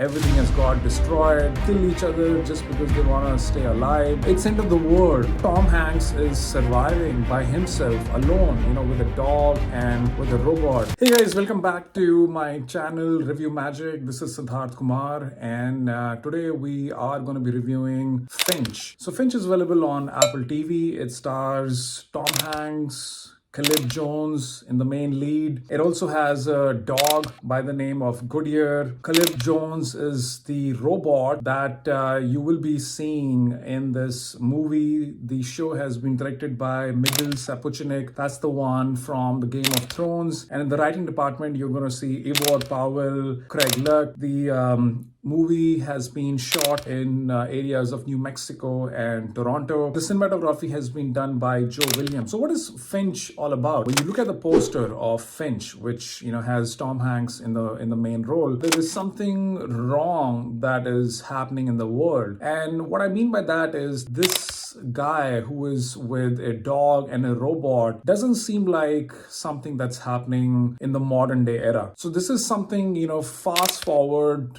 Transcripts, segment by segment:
everything has got destroyed, kill each other just because they want to stay alive. It's end of the world. Tom Hanks is surviving by himself, alone, with a dog and with a robot. Hey guys, welcome back to my channel, ReviewMagic. This is Sidharth Kumar, and today we are going to be reviewing Finch. So Finch is available on Apple TV. It stars Tom Hanks, Caleb Jones in the main lead. It also has a dog by the name of Goodyear. Caleb Jones is the robot that you will be seeing in this movie. The show has been directed by Miguel Sapochnik. That's the one from the Game of Thrones. And in the writing department, you're going to see Ivor Powell, Craig Luck. The movie has been shot in areas of New Mexico and Toronto. The cinematography has been done by Joe Williams. So what is Finch all about? When you look at the poster of Finch, which has Tom Hanks in the main role, there is something wrong that is happening in the world. And what I mean by that is this guy who is with a dog and a robot doesn't seem like something that's happening in the modern day era. So this is something, fast forward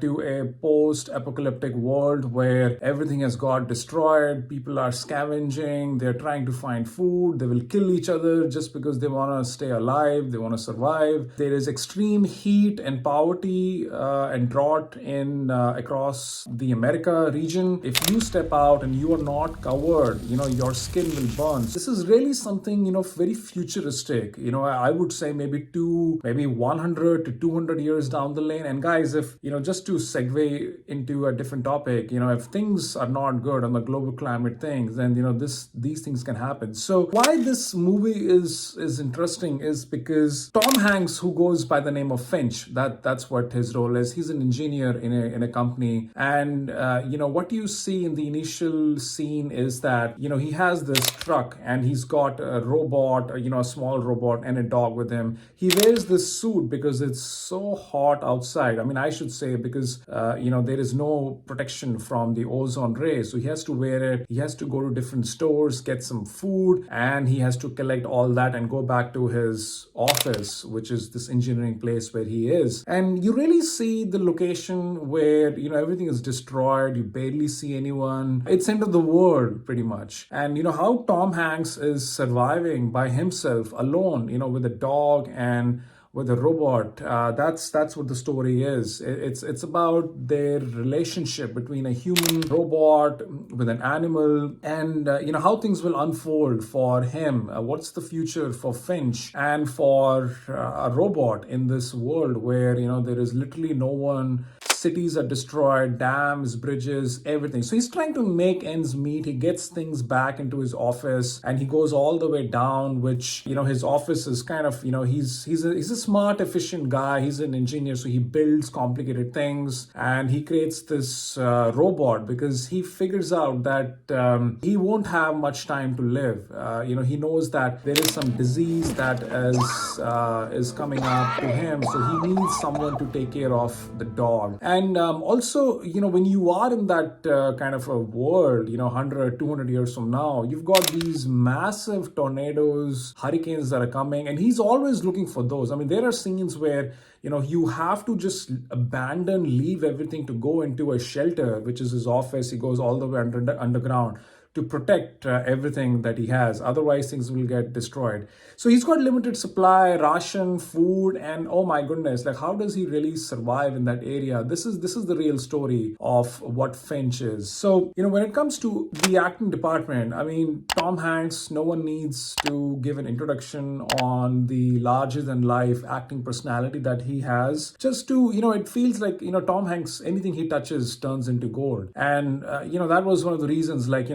to a post-apocalyptic world where everything has got destroyed. People are scavenging. They're trying to find food. They will kill each other just because they want to stay alive. They want to survive. There is extreme heat and poverty and drought in across the America region. If you step out and you are not covered, your skin will burn. This is really something, very futuristic. I would say maybe 100 to 200 years down the lane. And guys, if, just to segue into a different topic, if things are not good on the global climate things, then, these things can happen. So why this movie is interesting is because Tom Hanks, who goes by the name of Finch, that's what his role is. He's an engineer in a company. And, what you see in the initial scene is that, he has this truck and he's got a robot, a small robot and a dog with him. He wears this suit because it's so hot outside. I mean, I should say because, there is no protection from the ozone rays. So he has to wear it. He has to go to different stores, get some food, and he has to collect all that and go back to his office, which is this engineering place where he is. And you really see the location where, everything is destroyed. You barely see anyone. It's end of the world pretty much. And how Tom Hanks is surviving by himself, alone, with a dog and with a robot. That's what the story is. It's about their relationship between a human robot with an animal, and how things will unfold for him. What's the future for Finch and for a robot in this world where there is literally no one. Cities are destroyed, dams, bridges, everything. So he's trying to make ends meet. He gets things back into his office and he goes all the way down, which, his office is kind of, he's a smart, efficient guy. He's an engineer, so he builds complicated things and he creates this robot because he figures out that he won't have much time to live. He knows that there is some disease that is coming up to him. So he needs someone to take care of the dog. And also, when you are in that kind of a world, 100, 200 years from now, you've got these massive tornadoes, hurricanes that are coming, and he's always looking for those. I mean, there are scenes where, you have to just leave everything to go into a shelter, which is his office. He goes all the way underground to protect everything that he has. Otherwise, things will get destroyed. So he's got limited supply, ration, food, and oh my goodness, like how does he really survive in that area? This is the real story of what Finch is. So, when it comes to the acting department, I mean, Tom Hanks, no one needs to give an introduction on the larger than life acting personality that he has. Just to, it feels like, Tom Hanks, anything he touches turns into gold. And, that was one of the reasons, like,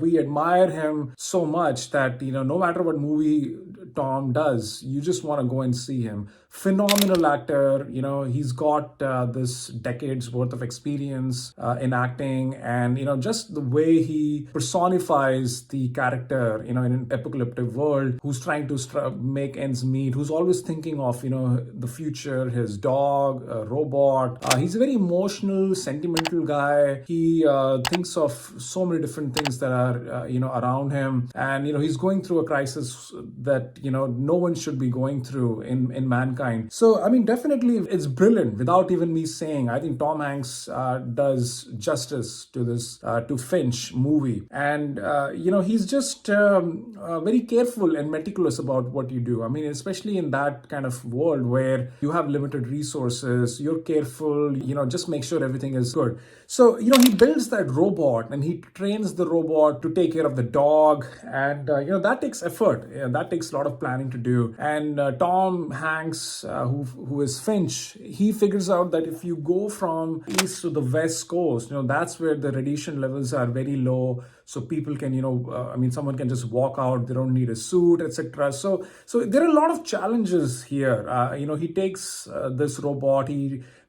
we admire him so much that, no matter what movie Tom does, you just want to go and see him. Phenomenal actor, he's got this decades worth of experience in acting, and just the way he personifies the character in an apocalyptic world who's trying to make ends meet, who's always thinking of the future, his dog, a robot. He's a very emotional, sentimental guy. He thinks of so many different things that are around him, and he's going through a crisis that no one should be going through in mankind. mankind. So, I mean, definitely it's brilliant without even me saying. I think Tom Hanks does justice to this, to Finch movie. And, he's just very careful and meticulous about what you do. I mean, especially in that kind of world where you have limited resources, you're careful, just make sure everything is good. So, he builds that robot and he trains the robot to take care of the dog. And, that takes effort. That takes a lot of planning to do. And Tom Hanks, who is Finch, he figures out that if you go from east to the west coast, that's where the radiation levels are very low. So people can, someone can just walk out. They don't need a suit, etc. So there are a lot of challenges here. He takes this robot.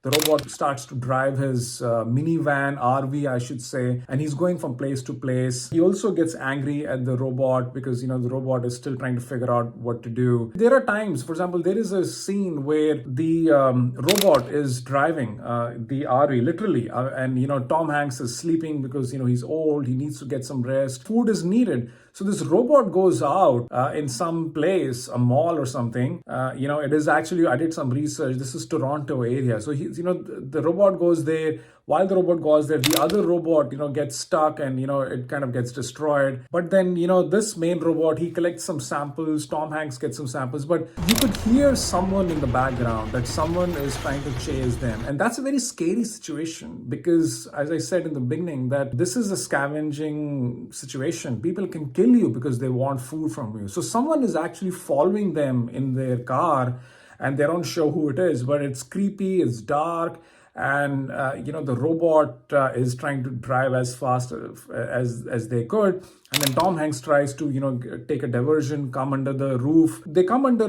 The robot starts to drive his minivan, RV, I should say, and he's going from place to place. He also gets angry at the robot because, the robot is still trying to figure out what to do. There are times, for example, there is a scene where the robot is driving the RV, literally, and, Tom Hanks is sleeping because, he's old, he needs to get some rest. Food is needed. So this robot goes out in some place, a mall or something. It is actually, I did some research. This is Toronto area. So the robot goes there. While the robot goes there, the other robot, gets stuck and, it kind of gets destroyed. But then, this main robot, he collects some samples. Tom Hanks gets some samples. But you could hear someone in the background, that someone is trying to chase them. And that's a very scary situation because, as I said in the beginning, that this is a scavenging situation. People can kill you because they want food from you. So someone is actually following them in their car and they don't show who it is, but it's creepy, it's dark. And, the robot is trying to drive as fast as they could. And then Tom Hanks tries to, take a diversion, come under the roof. They come under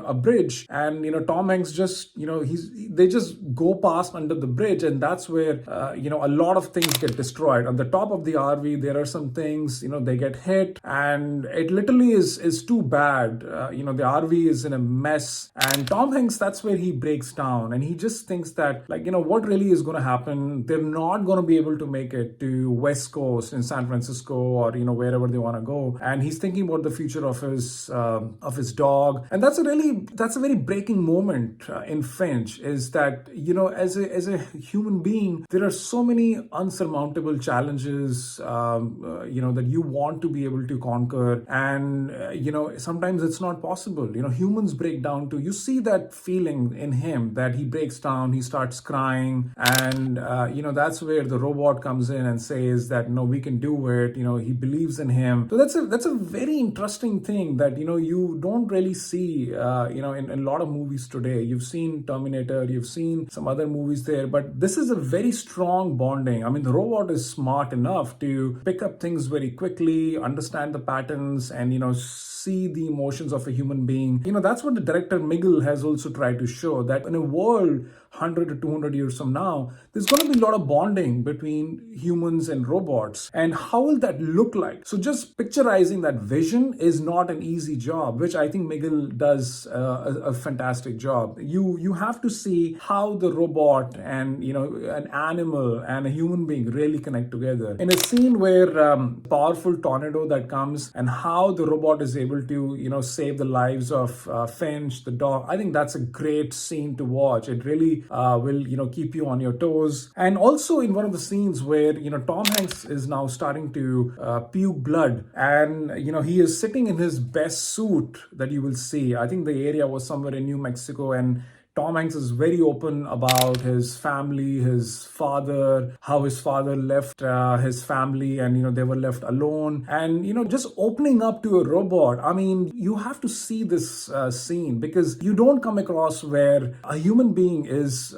a bridge, and Tom Hanks just, they just go past under the bridge, and that's where a lot of things get destroyed. On the top of the RV, there are some things, they get hit, and it literally is too bad. The RV is in a mess, and Tom Hanks, that's where he breaks down, and he just thinks that, what really is going to happen? They're not going to be able to make it to West Coast in San Francisco or wherever they want to go, and he's thinking about the future of his dog. And that's a very breaking moment in Finch, is that as a human being, there are so many unsurmountable challenges that you want to be able to conquer, and sometimes it's not possible. Humans break down too. You see that feeling in him, that he breaks down, he starts crying, and that's where the robot comes in and says that no, we can do it. He believes in him. So that's a very interesting thing that you don't really see in a lot of movies today. You've seen Terminator, you've seen some other movies there, but this is a very strong bonding. I mean, the robot is smart enough to pick up things very quickly, understand the patterns, and see the emotions of a human being. That's what the director Miguel has also tried to show, that in a world 100 to 200 years from now, there's going to be a lot of bonding between humans and robots. And how will that look like? So just picturizing that vision is not an easy job, which I think Miguel does a fantastic job. You have to see how the robot and an animal and a human being really connect together. In a scene where powerful tornado that comes, and how the robot is able to save the lives of Finch, the dog, I think that's a great scene to watch. It really will keep you on your toes. And also in one of the scenes where Tom Hanks is now starting to puke blood, and he is sitting in his best suit that you will see. I think the area was somewhere in New Mexico, and Tom Hanks is very open about his family, his father, how his father left his family, and they were left alone, and just opening up to a robot. I mean, you have to see this scene, because you don't come across where a human being is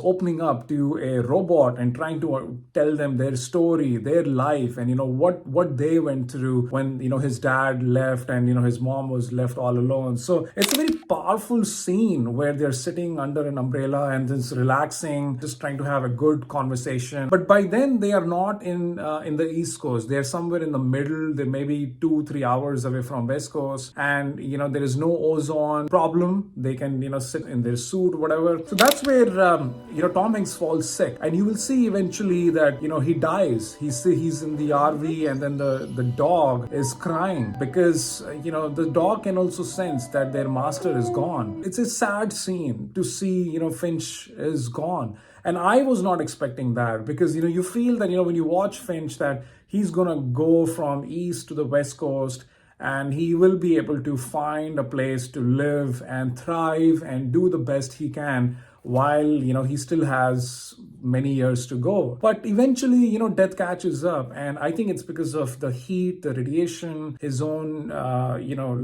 opening up to a robot and trying to tell them their story, their life, and what they went through when his dad left and his mom was left all alone. So it's a very powerful scene where they're they're sitting under an umbrella and just relaxing, just trying to have a good conversation. But by then they are not in the East Coast. They're somewhere in the middle. They may be 2-3 hours away from West Coast, and there is no ozone problem. They can sit in their suit, whatever. So that's where Tom Hanks falls sick, and you will see eventually that he dies. He's in the RV, and then the dog is crying because the dog can also sense that their master is gone. It's a sad scene to see Finch is gone. And I was not expecting that, because you feel that when you watch Finch that he's gonna go from east to the West Coast, and he will be able to find a place to live and thrive and do the best he can while he still has many years to go. But eventually death catches up, and I think it's because of the heat, the radiation, his own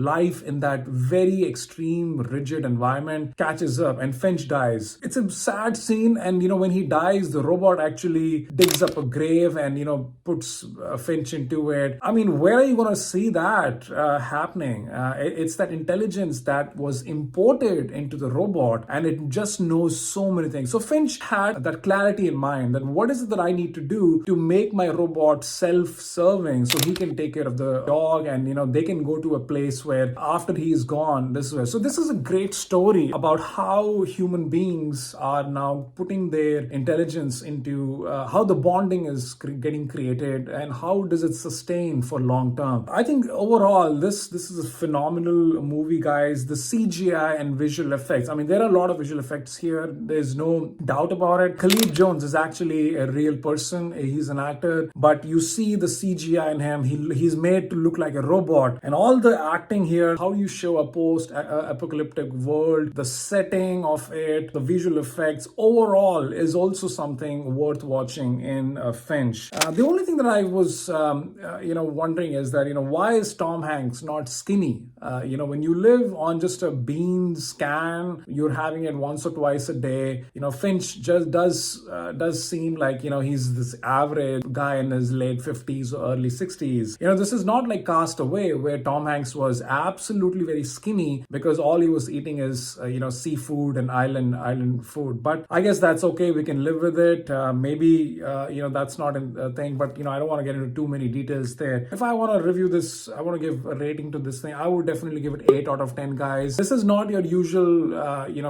life in that very extreme rigid environment catches up, and Finch dies. It's a sad scene, and when he dies, the robot actually digs up a grave and puts Finch into it. I mean, where are you going to see that happening? It's that intelligence that was imported into the robot, and it just knows so many things. So Finch had that clarity in mind, that what is it that I need to do to make my robot self-serving so he can take care of the dog, and they can go to a place where after he is gone, this is where. So this is a great story about how human beings are now putting their intelligence into how the bonding is getting created, and how does it sustain for long term. I think overall this is a phenomenal movie, guys. The CGI and visual effects, I mean, there are a lot of visual effects here. There's no doubt about it. Khalid Jones is actually a real person. He's an actor, but you see the CGI in him. He's made to look like a robot, and all the acting here, how you show a post-apocalyptic world, the setting of it, the visual effects, overall is also something worth watching in Finch. The only thing that I was wondering is that why is Tom Hanks not skinny? When you live on just a bean scan, you're having it once or twice a day. Finch just does seem like he's this average guy in his late 50s or early 60s. This is not like Cast Away, where Tom Hanks was absolutely very skinny because all he was eating is seafood and island food. But I guess that's okay. We can live with it. Maybe that's not a thing. But I don't want to get into too many details there. If I want to review this, I want to give a rating to this thing, I would definitely give it 8 out of 10, guys. This is not your usual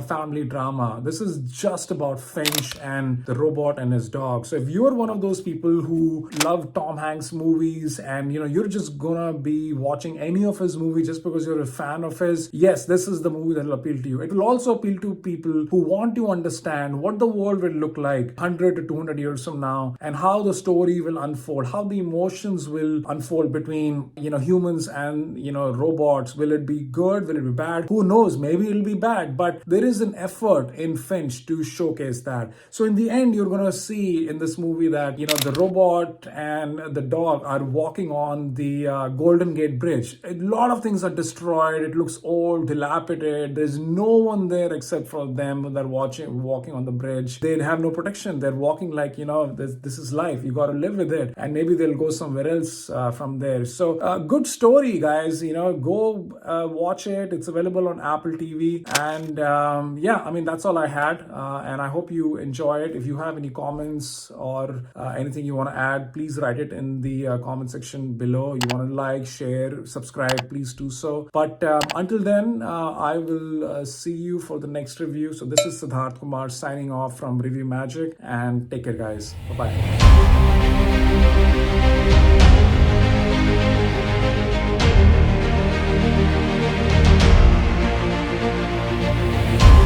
family drama. This is just about Finch and the robot and his dog. So if you're one of those people who love Tom Hanks movies, and you're just gonna be watching any of his movies just because you're a fan of his, yes, this is the movie that will appeal to you. It will also appeal to people who want to understand what the world will look like 100 to 200 years from now, and how the story will unfold, how the emotions will unfold between humans and robots. Will it be good? Will it be bad? Who knows? Maybe it'll be bad, but there is an effort in Finch to showcase that. So in the end, you're gonna see in this movie that the robot and the dog are walking on the Golden Gate Bridge. A lot of things are destroyed. It looks old, dilapidated. There's no one there except for them that are walking on the bridge. They have no protection. They're walking like this is life. You got to live with it, and maybe they'll go somewhere else from there. So good story, guys. Go watch it. It's available on Apple TV, and that's all I had, and I hope you enjoy it. If you have any comments or anything you want to add, please write it in the comment section below. You want to like, share, subscribe, please do so. But until then, I will see you for the next review. So this is Sidharth Kumar signing off from ReviewMagic, and take care, guys. Bye-bye.